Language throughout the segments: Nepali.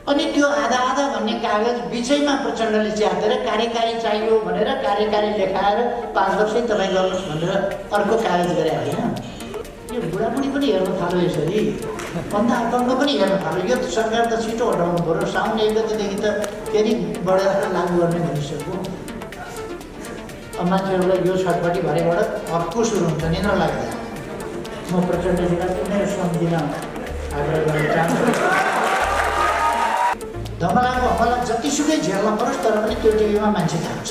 अनि त्यो आधा आधा भन्ने कागज बिचैमा प्रचण्डले च्यातेर कार्यकारी चाहियो भनेर कार्यकारी लेखाएर 5 वर्षै तपाईँ गर्नुहोस् भनेर अर्को कागज गरे होइन। यो बुढाबुढी पनि हेर्न थाल्यो, यसरी भन्दा अपङ्ग पनि हेर्न थाल्यो। यो सरकार त छिटो हटाउनु पऱ्यो, साउन 1 गतेदेखि त फेरि बढेर लागू गर्ने भनिसक्यो। अब मान्छेहरूलाई यो छटपट्टि भरेबाट अर्को सुरु हुन्छ, निद्रा लाग्दैन। म प्रचण्डजीलाई कुनै सम्झिन आग्रह गर्न चाहन्छु। धमलाको हमला जतिसुकै झेल्न परोस्, तर पनि त्यो टिभीमा मान्छे जान्छ।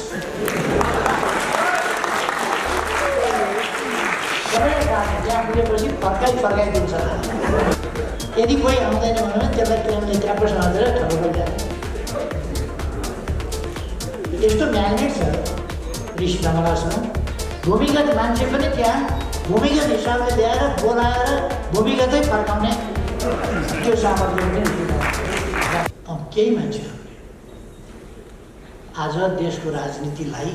त्यहाँ पुगेपछि फर्काइदिन्छ। यदि कोही आउँदैन भने त्यसलाई ट्रेनले ट्यापो समातेर ठगो जान्छ। यस्तो म्याग्नेट छ ऋषि धमलासँग। भूमिगत मान्छे पनि त्यहाँ भूमिगत हिसाबले ल्याएर बोलाएर भूमिगतै फर्काउने त्यो सामर्थ्य पनि केही मान्छेहरूले आज देशको राजनीतिलाई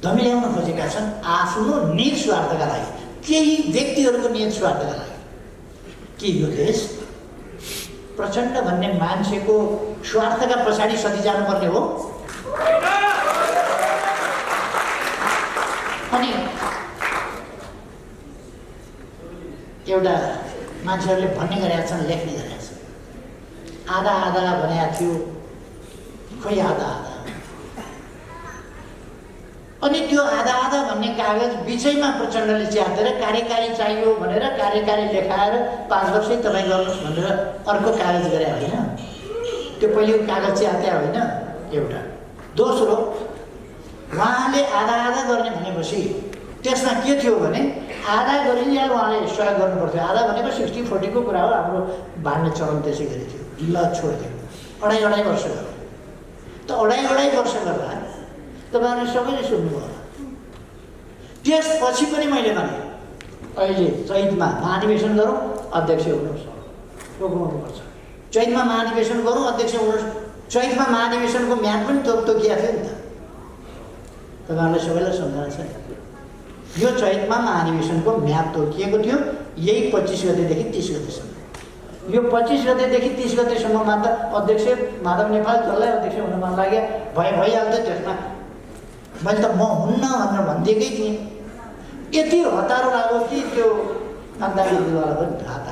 धमिल्याउन खोजेका छन् आफ्नो निज स्वार्थका लागि, केही व्यक्तिहरूको निज स्वार्थका लागि। के यो देश प्रचण्ड भन्ने मान्छेको स्वार्थका पछाडि सधैँ जानुपर्ने हो? अनि एउटा मान्छेहरूले भन्ने गरेका छन्, लेख्ने गरेका छन्, आधा आधा भनेको थियो, खोइ आधा आधा। अनि त्यो आधा आधा भन्ने कागज बिचैमा प्रचण्डले च्यातेर कार्यकारी चाहियो भनेर कार्यकारी लेखाएर 5 वर्षै तपाईँ गर्नुहोस् भनेर अर्को कागज गरे होइन। त्यो पहिलेको कागज च्याते होइन एउटा। दोस्रो, उहाँले आधा आधा गर्ने भनेपछि त्यसमा के थियो भने आधा गरिन्जेल उहाँले सहयोग गर्नुपर्थ्यो। आधा भनेको 60-40 को कुरा हो। हाम्रो बाँड्ने चलन त्यसै गरी थियो। ल छोडिदियो। अढाई वर्ष गर्यो। त अढाई वर्ष गर्दा तपाईँहरूले सबैले सुन्नुभयो। त्यसपछि पनि मैले भने अहिले चैतमा महाधिवेशन गरौँ, अध्यक्ष हुनुहोस्, रोक्नुपर्छ। चैतमा महाधिवेशन गरौँ, अध्यक्ष हुनुहोस्। चैतमा महाधिवेशनको म्याद पनि तोकिएको थियो नि त। तपाईँहरूले सबैलाई सम्झना छ। यो चैतमा महाधिवेशनको म्याद तोकिएको थियो, यही 25 गतेदेखि 30 गतेसम्म। यो 25 गतेदेखि 30 गतेसम्ममा त अध्यक्ष माधव नेपाल जसलाई अध्यक्ष हुन मन लाग्यो भइहाल्थ्यो। त्यसमा मैले त म हुन्न भनेर भनिदिएकै थिएँ। यति हतारो लाग्यो कि त्यो कामदारीवाला पनि हात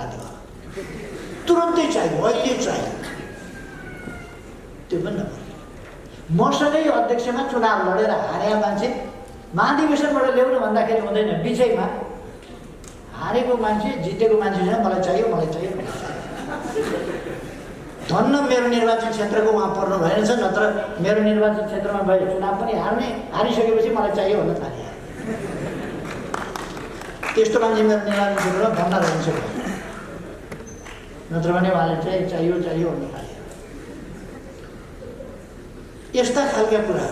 तुरन्तै चाहियो, अहिले चाहियो। त्यो पनि नभए मसँगै अध्यक्षमा चुनाव लडेर हारेका मान्छे महाधिवेशनबाट ल्याउनु भन्दाखेरि हुँदैन। बिचैमा हारेको मान्छे जितेको मान्छेसँग मलाई चाहियो। धन्न मेरो निर्वाचन क्षेत्रको उहाँ पर्नु भएन छ, नत्र मेरो निर्वाचन क्षेत्रमा भए चुनाव पनि हारिसकेपछि मलाई चाहियो भन्न थाले। त्यस्तो मान्छे मेरो निर्वाचन क्षेत्रमा भन्न रहन्छ, नत्र भने उहाँले चाहियो भन्न थाले। यस्ता खालका कुरा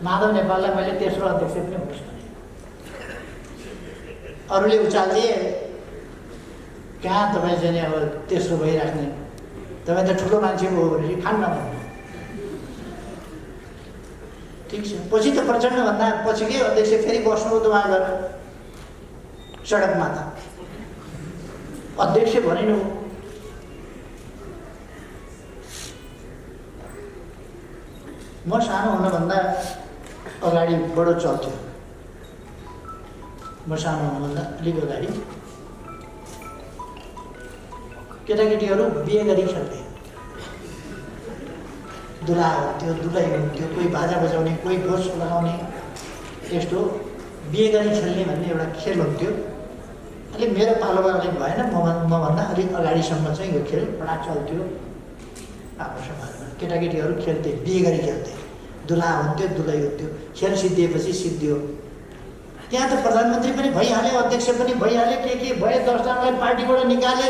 माधव नेपाललाई मैले तेस्रो अध्यक्ष पनि होस् भने अरूले उचालिदिए, कहाँ तपाईँ चाहिँ अब तेस्रो भइराख्ने, तपाईँ त ठुलो मान्छे हो भनेपछि खान्न भन्नु। ठिक छ, पछि त प्रचण्डभन्दा पछिकै अध्यक्ष फेरि बस्नु त उहाँ गएर सडकमा त अध्यक्ष भनिनु। म सानो हुनुभन्दा अगाडि बडो चल्थ्यो। म सानो हुनुभन्दा अलिक अगाडि केटाकेटीहरू बिहे गरी खेल्थे। दुला हुन्थ्यो, दुलै हुन्थ्यो, कोही बाजा बजाउने, कोही घोष लगाउने, यस्तो बिहे गरी खेल्ने भन्ने एउटा खेल हुन्थ्यो। अलिक मेरो पालोमा अलिक भएन, मभन्दा अलिक अगाडिसम्म चाहिँ यो खेल बडा चल्थ्यो। हाम्रो समाजमा केटाकेटीहरू खेल्थे, बिहे गरी खेल्थे, दुला हुन्थ्यो, दुलै हुन्थ्यो। खेल सिद्धिएपछि सिद्धियो। त्यहाँ त प्रधानमन्त्री पनि भइहाले, अध्यक्ष पनि भइहाले, के भए, 10 जनालाई पार्टीबाट निकाले,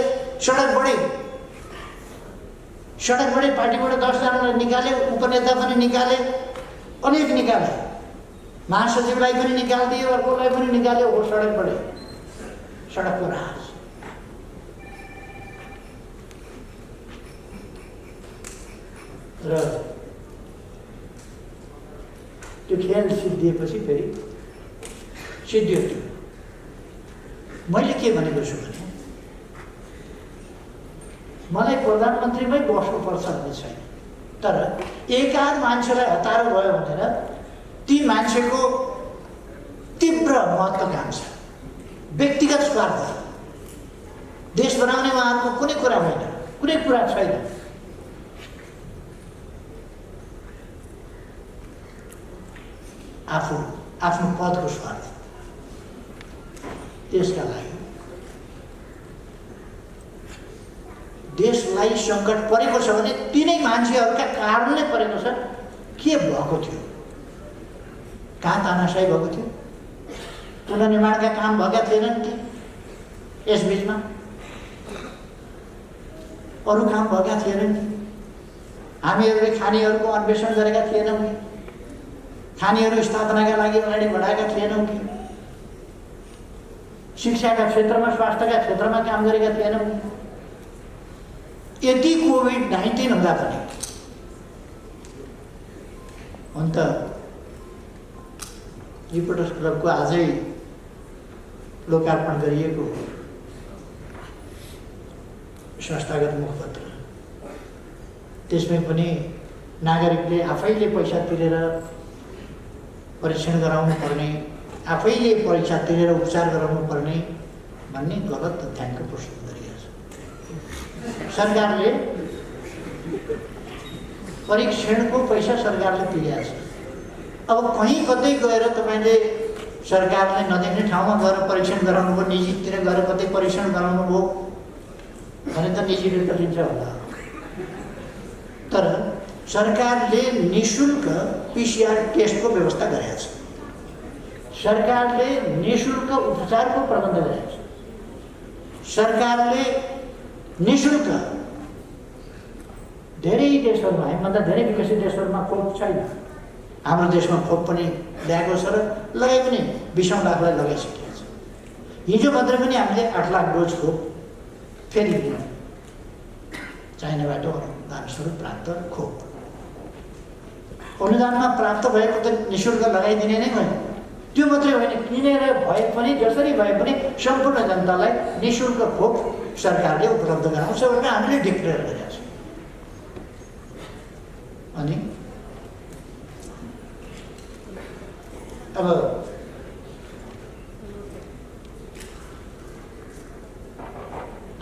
सडकबाटै पार्टीबाट 10 जनालाई निकाले, उपनेता पनि निकाले, अनेक निकाले, महासचिवलाई पनि निकालिदियो, अर्कोलाई पनि निकाल्यो। हो सडकबाटै, सडकको राज। र त्यो खेल सिद्धिएपछि फेरि सिद्धियो। त्यो मैले के भनेको छु भने मलाई प्रधानमन्त्रीमै बस्नुपर्छ भन्ने छैन, तर एकाध मान्छेलाई हतारो भयो भनेर ती मान्छेको तीव्र महत्त्वाकांक्षा, व्यक्तिगत स्वार्थ, देश बनाउने उहाँहरूको कुनै कुरा होइन, कुनै कुरा छैन। आफ्नो पदको स्वार्थ, त्यसका लागि देशलाई सङ्कट परेको छ भने तिनै मान्छेहरूका कारणले परेको छ। के भएको थियो? कहाँ तानाशाही भएको थियो? पुनर्निर्माणका काम भएका थिएनन् कि यस बिचमा? अरू काम भएका थिएनन् कि? हामीहरूले खानीहरूको अन्वेषण गरेका थिएनौँ कि? खानीहरू स्थापनाका लागि अगाडि बढाएका थिएनौँ कि? शिक्षाका क्षेत्रमा, स्वास्थ्यका क्षेत्रमा काम गरेका थिएनौँ कि? यदि कोभिड-19 हुँदा पनि अन्त रिपोर्टर्स क्लबको आजै लोकार्पण गरिएको संस्थागत मुखपत्र, त्यसमै पनि नागरिकले आफैले पैसा तिरेर परीक्षण गराउनु पर्ने, आफैले परीक्षा तिरेर उपचार गराउनु पर्ने भन्ने गलत तथ्याङ्क प्रस्तुत गरिएको छ। सरकारले परीक्षणको पैसा सरकारले तिरेको छ। अब कहीँ कतै गएर तपाईँले सरकारले नदेख्ने ठाउँमा गएर परीक्षण गराउनु भयो, निजीतिर गएर कतै परीक्षण गराउनु भयो भने त निजीले त लिन्छ होला। तर सरकारले निःशुल्क पिसिआर टेस्टको व्यवस्था गरेको छ, सरकारले निःशुल्क उपचारको प्रबन्ध गरेको छ, सरकारले निःशुल्क धेरै देशहरूमा, हामीभन्दा धेरै विकसित देशहरूमा खोप छैन, हाम्रो देशमा खोप पनि ल्याएको छ र लगाइ पनि 20 लाखलाई लगाइसकेको छ। हिजो मात्रै पनि हामीले 8 लाख डोज खोप फेरि दियौँ, चाइनाबाट अनुदान स्वरूप प्राप्त खोप। अनुदानमा प्राप्त भएको त निःशुल्क लगाइदिने नै होइन, त्यो मात्रै होइन, किनेर भए पनि जसरी भए पनि सम्पूर्ण जनतालाई निःशुल्क खोप सरकारले उपलब्ध गराउँछ भनेर हामीले डिक्लेयर गरेका छौँ। अनि अब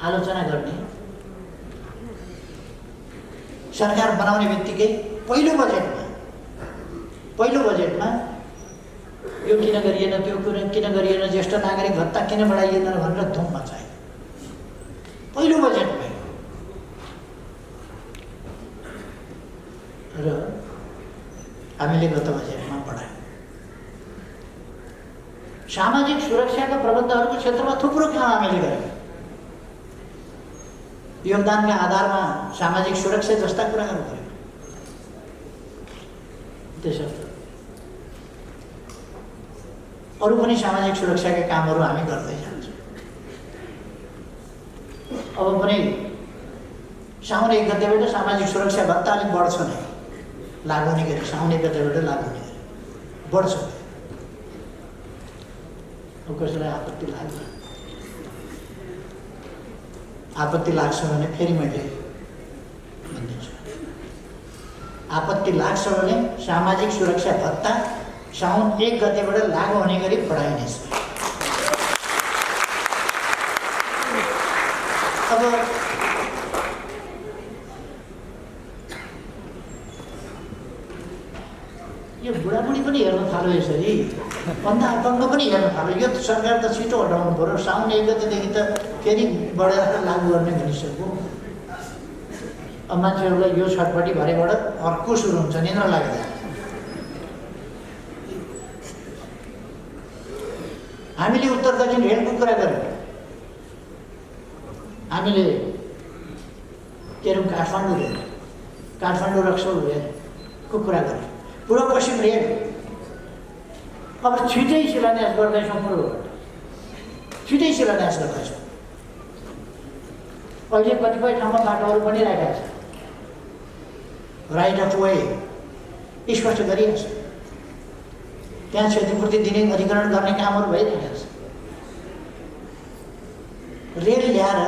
आलोचना गर्ने, सरकार बनाउने बित्तिकै पहिलो बजेटमा यो किन गरिएन, त्यो किन गरिएन, ज्येष्ठ नागरिक भत्ता किन बढाइएन भनेर धुम मचायो पहिलो बजेटमै। र हामीले गत बजेटमा बढायौँ। सामाजिक सुरक्षाका प्रबन्धहरूको क्षेत्रमा थुप्रो काम हामीले गर्यौँ। योगदानका आधारमा सामाजिक सुरक्षा जस्ता कुराहरू गर्यौँ। त्यसर्थ अरू पनि सामाजिक सुरक्षाका कामहरू हामी गर्दै जान्छौँ। अब पनि साउन 1 गतेबाट सामाजिक सुरक्षा भत्ता अलिक बढ्छ नै, लागु हुने गरी साउन 1 गतेबाट लागु हुने गरी बढ्छ। अब कसैलाई आपत्ति लाग्छ भने फेरि मैले भनिदिन्छु, आपत्ति लाग्छ भने सामाजिक सुरक्षा भत्ता साउन 1 गतेबाट लागु हुने गरी बढाइनेछ। अब यो बुढाबुढी पनि हेर्न थाल्यो, यसरी अन्धा अपङ्ग पनि हेर्न थाल्यो। यो सरकार त छिटो हटाउनु पऱ्यो, साउन 1 गतेदेखि त फेरि बढेर लागु गर्ने भनिसक्यो। अब मान्छेहरूलाई यो छटपट्टि भरेबाट अर्को सुरु हुन्छ, निद्रा लाग्दैन। हामीले उत्तर दक्षिण रेलको कुरा गऱ्यौँ, हामीले के अरे काठमाडौँ रेल, काठमाडौँ रक्सौल रेलको कुरा गऱ्यौँ, पूर्व पश्चिम रेल अब छिटै शिलान्यास गर्दैछौँ, पूर्वबाट छिटै शिलान्यास गर्दैछौँ। अहिले कतिपय ठाउँमा बाटोहरू बनिरहेका छन्, राइट अफ वे स्पष्ट गरिएको छ, त्यहाँ क्षतिपूर्ति दिने अधिग्रहण गर्ने कामहरू भइरहेका छन्। रेल ल्याएर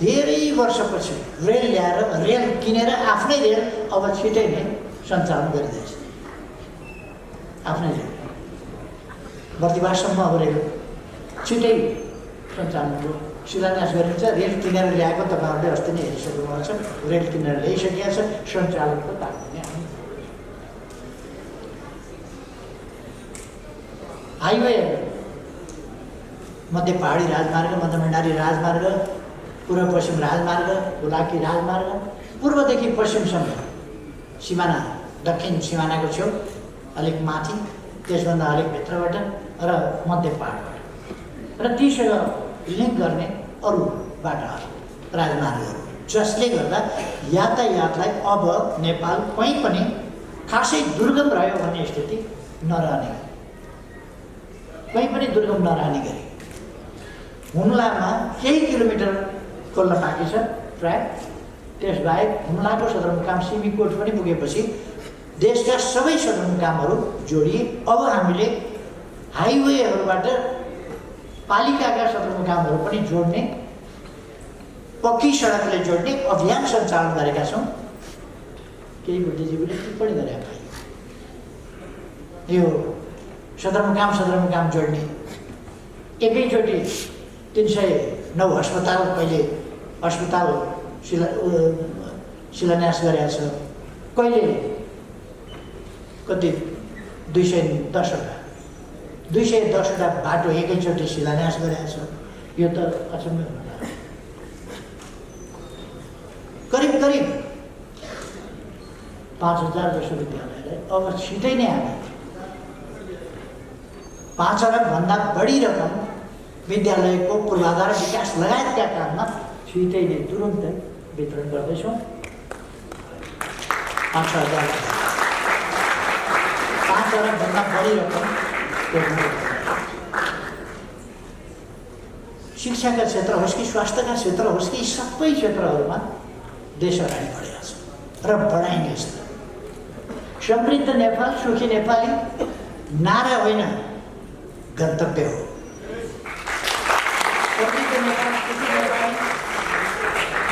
धेरै वर्षपछि रेल ल्याएर रेल किनेर आफ्नै रेल अब छिटै नै सञ्चालन गरिँदैछ। आफ्नै रेल बर्दिवाससम्म अब रेल छिटै सञ्चालनको शिलान्यास गरिन्छ। रेल किनेर ल्याएको तपाईँहरूले अस्ति नै हेरिसक्नु भएको छ। रेल किनेर ल्याइसकेको छ, सञ्चालनको तालिम नै आउने। हाइवे मध्य पहाडी राजमार्ग, मध्य भण्डारी राजमार्ग, पूर्व पश्चिम राजमार्ग, हुलाकी राजमार्ग, पूर्वदेखि पश्चिमसम्म सिमाना, दक्षिण सिमानाको छेउ अलिक माथि, त्यसभन्दा अलिक भित्रबाट र मध्य पहाडबाट र तीसँग लिङ्क गर्ने अरू बाटाहरू, राजमार्गहरू, जसले गर्दा यातायातलाई अब नेपाल कहीँ पनि खासै दुर्गम रह्यो भन्ने स्थिति नरहने, कहीँ पनि दुर्गम नरहने गरी हुम्लामा केही किलोमिटर खोल्न बाँकी छ ट्र्याक। त्यसबाहेक हुम्लाको सदरमुकाम सिमीकोट पनि पुगेपछि देशका सबै सदरमुकामहरू जोडिए। अब हामीले हाइवेहरूबाट पालिकाका सदरमुकामहरू पनि जोड्ने, पक्की सडकले जोड्ने अभियान सञ्चालन गरेका छौँ। केही बुद्धिजीवीले टिप्पणी गरे भाइ, यो सदरमुकाम जोड्ने एकैचोटि 309 अस्पताल, कहिले अस्पताल शिलान्यास गरेका छ, कहिले कति 210वटा बाटो एकैचोटि शिलान्यास गरेका छ। यो त अचम्मै हुँदा करिब 5000 जसो विद्यालयलाई अब छिटै नै हामी 5 अरबभन्दा बढी रकम विद्यालयको पूर्वाधार विकास लगायतका काममा छिटै नै तुरुन्तै वितरण गर्दैछौँ। 5 अरबभन्दा बढी रकम शिक्षाका क्षेत्र होस् कि स्वास्थ्यका क्षेत्र होस् कि सबै क्षेत्रहरूमा देश अगाडि बढेको छ र बढाइनेछ। समृद्ध नेपाल, सुखी नेपाली नारा होइन, गन्तव्य हो।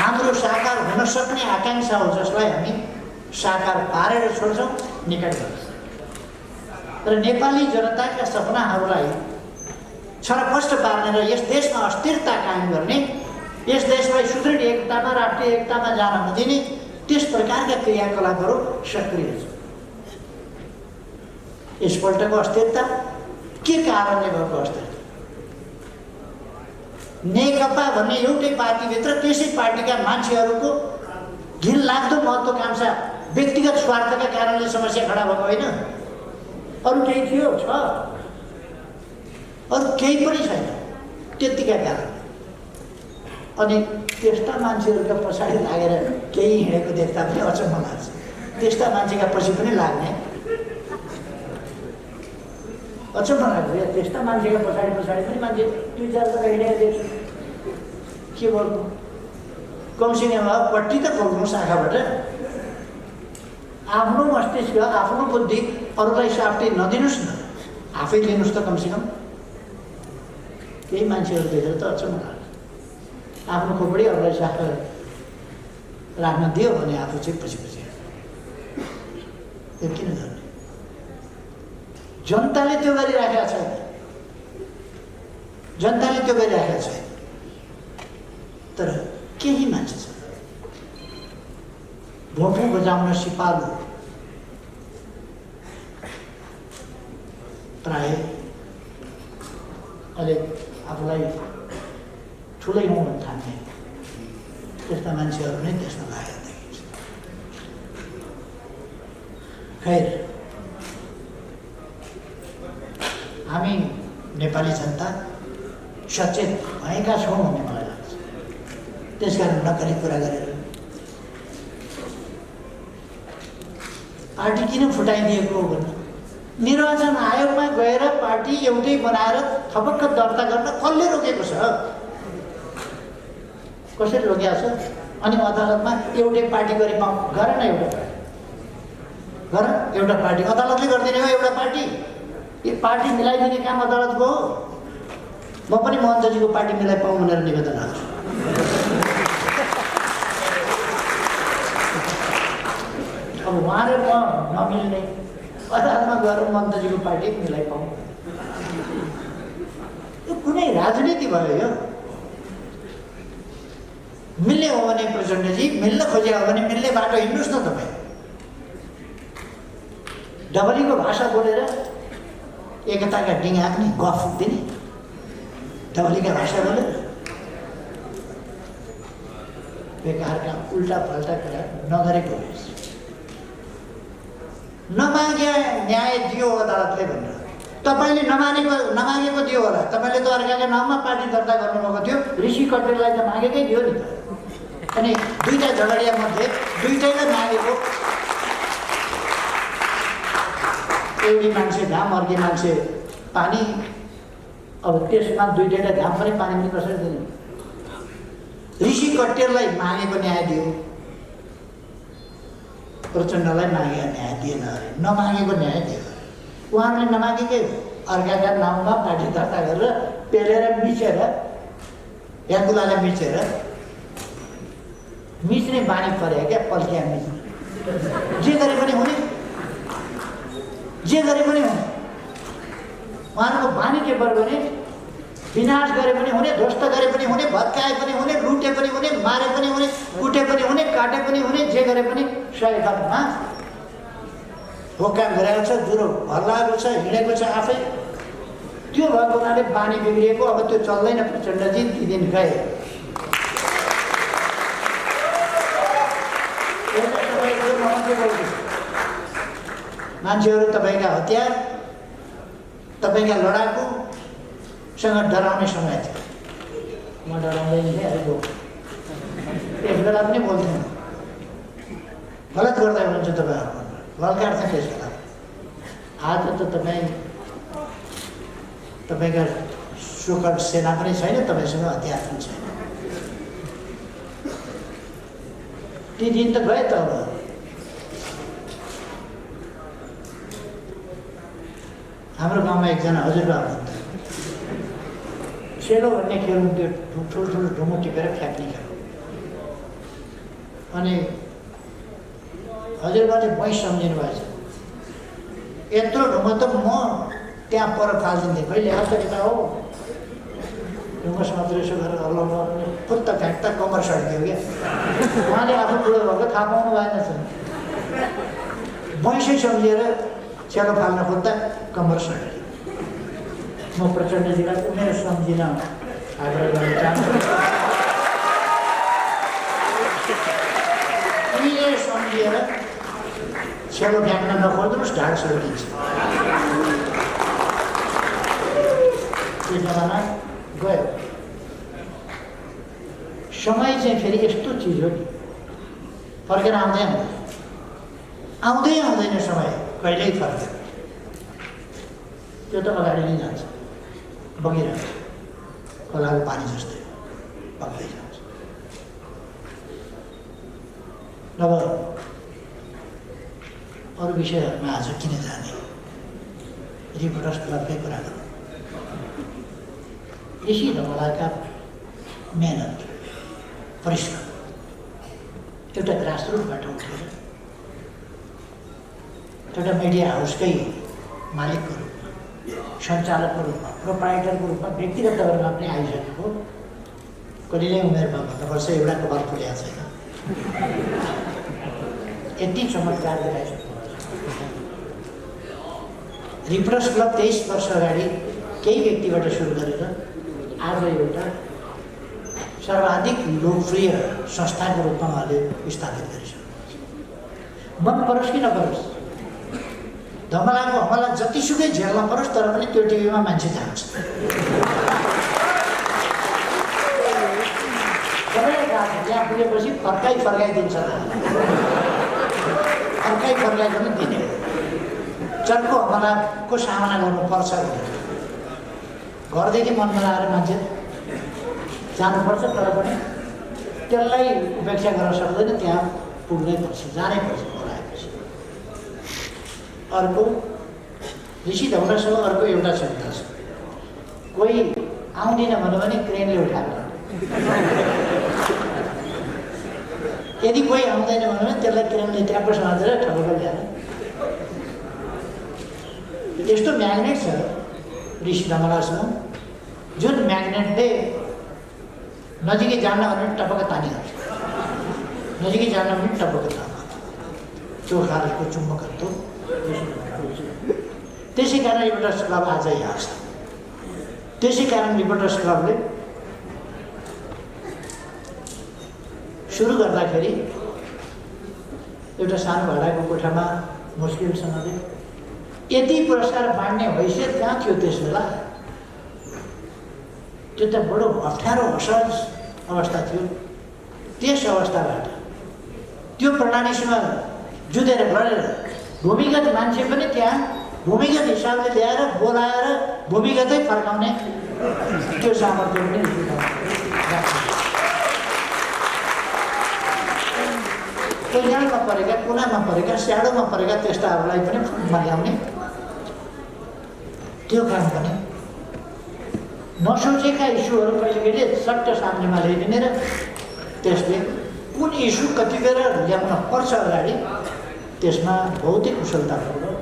हाम्रो साकार हुन सक्ने आकाङ्क्षा हो, जसलाई हामी साकार पारेर छोड्छौँ, निकट गर्छौँ र नेपाली जनताका सपनाहरूलाई छरपष्ट पार्ने र यस देशमा अस्थिरता कायम गर्ने, यस देशलाई सुदृढ एकतामा, राष्ट्रिय एकतामा जान नदिने त्यस प्रकारका क्रियाकलापहरू सक्रिय छ। यसपल्टको अस्थिरता के कारणले भएको अस्थिरता? नेकपा भन्ने एउटै पार्टीभित्र त्यसै पार्टीका मान्छेहरूको घिनलाग्दो महत्त्वाकांक्षा, व्यक्तिगत स्वार्थका कारणले समस्या खडा भएको होइन। अरू केही थियो? छ। अरू केही पनि छैन, त्यतिका कारण। अनि त्यस्ता मान्छेहरूका पछाडि लागेर केही हिँडेको देख्दा पनि अचम्म लाग्छ। त्यस्ता मान्छेका पछि पनि लाग्ने अचम्म लाग्छ। त्यस्ता मान्छेका पछाडि पनि मान्छे 2-4 जग्गा हिँडेर देख्छु। के गर्नु? कमसिनेमा पट्टी त खोल्नु शाखाबाट। आफ्नो मस्तिष्क, आफ्नो बुद्धि अरूलाई साफ्टी नदिनुहोस् न, आफै लिनुहोस् त कमसेकम। केही मान्छेहरू देखेर त अचम्म लाग्छ। आफ्नो खोपडी अरूलाई साफ राख्न दियो भने आफू चाहिँ पछि यो किन गर्ने? जनताले त्यो गरिराखेका छैन, जनताले त्यो गरिराखेका छैन। तर केही मान्छे छ भोटु बजाउन सिपालु, प्राय अहिले आफूलाई ठुलै हुँ भन्ने ठान्ने त्यस्ता मान्छेहरू नै त्यसमा लागेर देखिन्छ। खैर, हामी नेपाली जनता सचेत भएका छौँ भन्ने मलाई लाग्छ। त्यसकारण नकली कुरा गरेर पार्टी किन फुटाइदिएको हो भन्ने, निर्वाचन आयोगमा गएर पार्टी एउटै बनाएर थपक्क दर्ता गर्न कसले रोकेको छ? कसरी रोकेको छ? अनि अदालतमा एउटै पार्टी गरी गर न, एउटा पार्टी अदालतले गरिदिने हो। एउटा पार्टी, यो पार्टी मिलाइदिने काम अदालतको हो। म पनि महन्तजीको पार्टी मिलाइ पाऊँ भनेर निवेदन हाल्छु। अब उहाँ र म नमिल्ने अदालतमा गएर ममताजीको पार्टी मिलाइपाउँ। यो कुनै राजनीति भयो यो? मिल्ने हो भने प्रचण्डजी मिल्न खोजे हो भने मिल्ने बाटो हिँड्नुहोस् न तपाईँ। डबलीको भाषा बोलेर एकताका डिङ्गा पनि गफ दिने, डबलीका भाषा बोलेर बेकारका उल्टा फल्टा कुरा नगरेको रहेछ। नमागे न्याय दियो अदालतले भनेर तपाईँले नमागेको दियो होला। तपाईँले त अर्काका नाममा पार्टी दर्ता गर्नुभएको थियो, ऋषि कटेललाई त मागेकै दियो नि त। अनि दुईटा झगडिया मध्ये दुईटैलाई मागेको, एउटी मान्छे घाम अर्की मान्छे पानी। अब त्यसमा दुईटैलाई घाम पनि पानी पनि कसरी दिने? ऋषि कटेललाई मागेको न्याय दियो, प्रचण्डलाई मागेको न्याय दिएन अरे, नमागेको न्याय दियो। उहाँहरूले नमागेकै हो, अर्काका नाममा पार्टी दर्ता गरेर पेलेर मिचेर याकुलालाई मिच्ने बानी पऱ्यो क्या, पल्किया मिच्ने। जे गरे पनि हुने, जे गरे पनि हुने। उहाँहरूको बानी के पर्यो भने विनाश गरे पनि हुने, ध्वस्त गरे पनि हुने, भत्काए पनि हुने, लुटे पनि हुने, मारे पनि हुने, कुटे पनि हुने, काटे पनि हुने, जे गरे पनि सयमा हो काम गरेको छ, जुरो हल्लाएको छ, हिँडेको छ आफै। त्यो भएको हुनाले बानी बिग्रिएको, अब त्यो चल्दैन प्रचण्डजी। ती दिन गए। मान्छेहरू तपाईँका हतियार, तपाईँका लडाकुसँग डराउने समय थियो। म डराउँदैन थिएँ, अरे गो त्यस बेला पनि बोल्थेन। गलत गर्दै हुनुहुन्छ तपाईँहरू, ललकार्छ त्यस बेला। आज त तपाईँका सुकट सेना पनि छैन, तपाईँसँग हतियार पनि छैन। ती दिन त गए त। अब हाम्रो गाउँमा एकजना हजुरबा हुनुहुन्थ्यो, सेलो भन्ने खेल हुन्थ्यो, ठुल्ठुलो ढुङ्गो टिपेर फ्याँक्ने खेल। अनि हजुरबाले भैँस सम्झिनु भएछ। यत्रो ढुङ्गो त म त्यहाँ पर फालिदिन्थेँ, कहिले आउँछ यता हो ढुङ्गो समात्र यसो गरेर हल्लाउनु फुत्त फ्याँक्दा कम्मर सड्कियो क्या। उहाँले आफू बुढो भएको थाहा पाउनु भएन छ। भैँसै सम्झिएर सेलो फाल्न खोज्दा कम्मर सड्कियो। म प्रचण्डजीलाई उमेर सम्झिन आग्रह गर्न चाहन्छु। उमेर सम्झिएर सेलो फ्याँक्न नखोज्नुहोस्, ढाड सड्किन्छ। त्यो जमाना गयो। समय चाहिँ फेरि यस्तो चिज हो नि, फर्केर आउँदैन समय, कहिल्यै फर्केर। त्यो त अगाडि नै जान्छ, बगिरहन्छ, खोलाको पानी जस्तै बग्दै जान्छ। अब अरू विषयहरूमा आज किन जाने, रिपोर्टर्स क्लबकै कुरा गरौँ। ऋषि धवलाका मेहनत, परिश्रम एउटा ग्रासरुटबाट उठेर एउटा मिडिया हाउसकै मालिकको रूपमा, सञ्चालकको रूपमा, प्रोप्राइटरको रूपमा व्यक्तिगत तवरमा पनि आइसकेको। कहिल्यै उमेरमा भन्दा वर्ष एउटा कपाल फुलेको छैन। यति चमत्कार देखाइसक्नु। रिपोर्टर्स क्लब 23 वर्ष अगाडि केही व्यक्तिबाट सुरु गरेर आज एउटा सर्वाधिक लोकप्रिय संस्थाको रूपमा उहाँले स्थापित गरिसक्नुहुन्छ। मन परोस् कि नपरोस्, धमलाको हमला जतिसुकै झेल्न परोस्, तर पनि त्यो टिभीमा मान्छे जान्छ। त्यहाँ पुगेपछि फर्काइदिन्छ, फर्काइकन दिने। चर्को हमलाको सामना गर्नुपर्छ भनेर घरदेखि मन बनाएर मान्छे जानुपर्छ, तर पनि त्यसलाई उपेक्षा गर्न सक्दैन। त्यहाँ पुग्नै पर्छ, जानै पर्छ बोलाएपछि। अर्को ऋषि धवलासँग अर्को एउटा क्षमता छ, कोही आउँदिन भन्यो भने क्रेनले उठाएर यदि कोही आउँदैन भने त्यसलाई किनभने ट्याप्पो समातेर ठगेर ल्याएर यस्तो म्याग्नेट छ ऋषि ढमलासँग, जुन म्याग्नेटले नजिकै जान्न भने टपक्क तानिहाल्छ, नजिकै जान्न भने टपक्क तानिहाल्छ। त्यो खालको चुम्बकत्व। त्यसै कारण रिपोर्टर्स क्लब आज यहाँ छ। त्यसै कारण रिपोर्टर्स क्लबले सुरु गर्दाखेरि एउटा सानो भाडाको कोठामा मुस्किलसँगले यति पुरस्कार बाँड्ने हैसियत कहाँ थियो त्यस बेला? त्यो त बडो अप्ठ्यारो असहज अवस्था थियो। त्यस अवस्थाबाट त्यो प्रणालीसँग जुधेर लडेर भूमिगत मान्छे पनि त्यहाँ भूमिगत हिसाबले ल्याएर बोलाएर भूमिगतै फर्काउने त्यो सामर्थ्य पनि कल्याणमा परेका, कुनामा परेका, स्याडोमा परेका त्यस्ताहरूलाई पनि फुटमा ल्याउने त्यो काम पनि नसोचेका इस्युहरू कहिले कहिले सट्ट सामनेमा ल्याइदिने र त्यसले कुन इस्यु कति बेर ल्याउन पर्छ अगाडि त्यसमा भौतिक कुशलतापूर्वक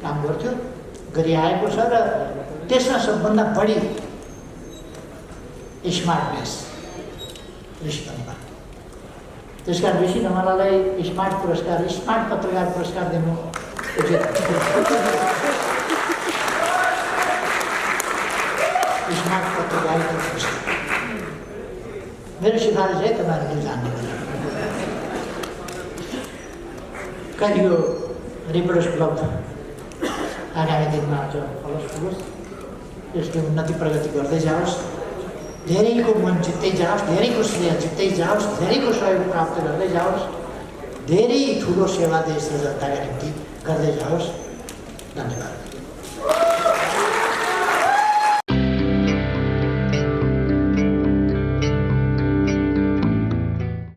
काम गर्थ्यो, गरिआएको छ र त्यसमा सबभन्दा बढी स्मार्टनेस ऋषि ढमला। त्यसकारण ऋषि ढमलालाई स्मार्ट पुरस्कार, स्मार्ट पत्रकार पुरस्कार दिनु उचित। स्मार्ट पत्रकारिता पुरस्कार मेरो सिफारिस है, तपाईँहरूले जान्नु पर्छ। कहिले यो रिपोर्टर्स क्लब आगामी दिनमा आज फलोस् फुलोस्, यसले उन्नति प्रगति गर्दै जाओस्, धेरैको मन जित्दै जाओस्, धेरैको श्रेय जित्दै जाओस्, धेरैको सहयोग प्राप्त गर्दै जाओस्, धेरै ठुलो सेवा देश र जनताका निम्ति गर्दै जाओस्। धन्यवाद।